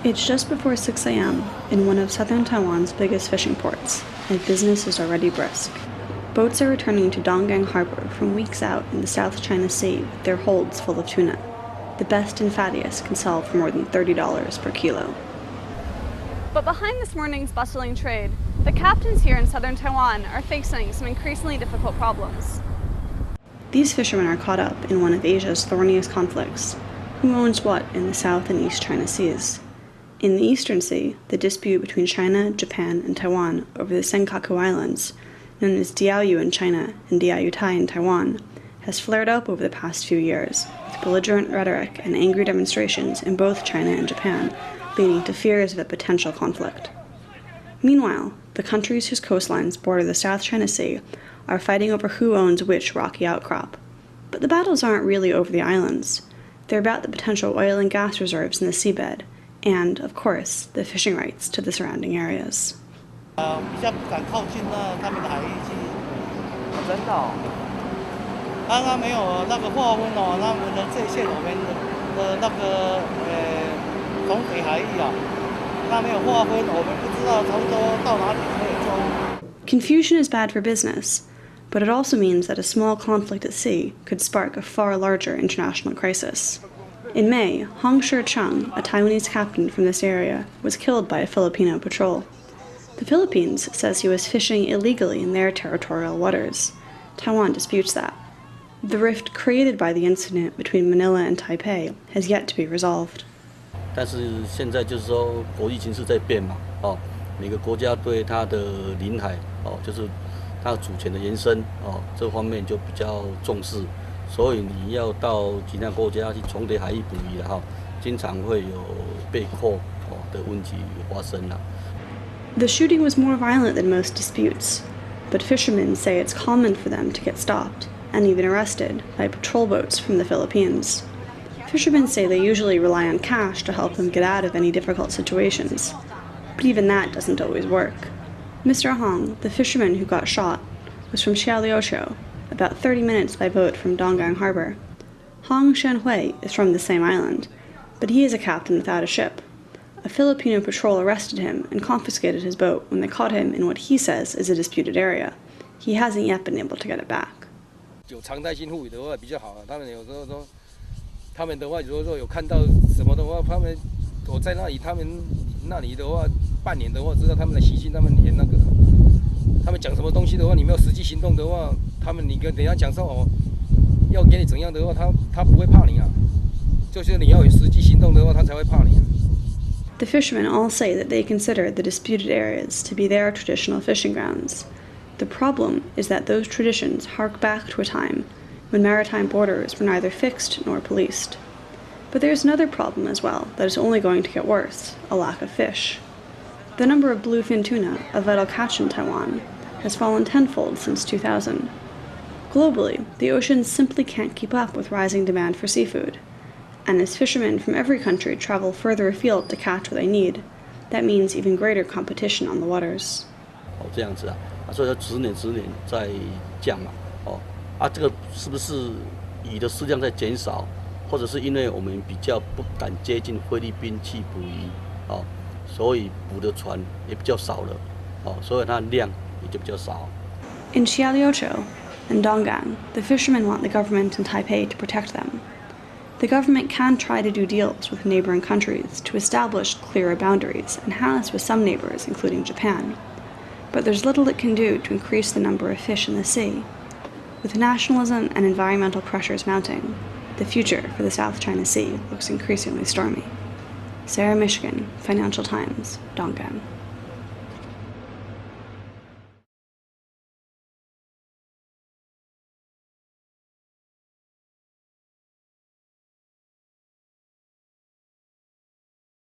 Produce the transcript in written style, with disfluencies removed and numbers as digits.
It's just before 6 a.m. in one of southern Taiwan's biggest fishing ports, and business is already brisk. Boats are returning to Donggang harbor from weeks out in the South China Sea with their holds full of tuna. The best and fattiest can sell for more than $30 per kilo. But behind this morning's bustling trade, the captains here in southern Taiwan are facing some increasingly difficult problems. These fishermen are caught up in one of Asia's thorniest conflicts. Who owns what in the South and East China Seas? In the Eastern Sea, the dispute between China, Japan, and Taiwan over the Senkaku Islands, known as Diaoyu in China and Diaoyutai in Taiwan, has flared up over the past few years, with belligerent rhetoric and angry demonstrations in both China and Japan, leading to fears of a potential conflict. Meanwhile, the countries whose coastlines border the South China Sea are fighting over who owns which rocky outcrop. But the battles aren't really over the islands. They're about the potential oil and gas reserves in the seabed, and, of course, the fishing rights to the surrounding areas. Confusion is bad for business, but it also means that a small conflict at sea could spark a far larger international crisis. In May, Hong Shi-chung, a Taiwanese captain from this area, was killed by a Filipino patrol. The Philippines says he was fishing illegally in their territorial waters. Taiwan disputes that. The rift created by the incident between Manila and Taipei has yet to be resolved. 但是现在就是说，国际形势在变嘛，每个国家对它的领海，就是它的主权的延伸，这方面就比较重视。所以你要到其他国家去重叠海域捕鱼了经常会有被扣的问题发生了。The shooting was more violent than most disputes, but fishermen say it's common for them to get stopped and even arrested by patrol boats from the Philippines. Fishermen say they usually rely on cash to help them get out of any difficult situations, but even that doesn't always work. Mr. Hong, the fisherman who got shot, was from Xiaoliuqiu, about 30 minutes by boat from Donggang harbor. Hong Shenhui is from the same island, but he is a captain without a ship. A Filipino patrol arrested him and confiscated his boat when they caught him in what he says is a disputed area. He hasn't yet been able to get it back. 有常态性护理的话比较好他们有时候说，他们的话如果说有看到什么的话，他们我在那里，他们那里的话，半年的话，知道他们的习性，他们连那个，他们讲什么东西的话，你没有实际行动的话，他们你跟人家讲说要给你怎样的话，他不会怕你啊，就是你要有实际行动的话，他才会怕你啊。The fishermen all say that they consider the disputed areas to be their traditional fishing grounds. The problem is that those traditions hark back to a time when maritime borders were neither fixed nor policed. But there's another problem as well that is only going to get worse, a lack of fish. The number of bluefin tuna, a vital catch in Taiwan, has fallen tenfold since 2000. Globally, the oceans simply can't keep up with rising demand for seafood. And as fishermen from every country travel further afield to catch what they need, that means even greater competition on the waters. 这样子所以说逐年在降嘛，这个是不是鱼的数量在减少，或者是因为我们比较不敢接近菲律宾去捕鱼，所以捕的船也比较少了，所以它量也就比较少。In Xiaoliuqiu and Donggang, the fishermen want the government in Taipei to protect them. The government can try to do deals with neighboring countries to establish clearer boundaries, and has with some neighbors, including Japan. But there's little it can do to increase the number of fish in the sea. With nationalism and environmental pressures mounting, the future for the South China Sea looks increasingly stormy. Sarah Mishkin, Financial Times, Donggang.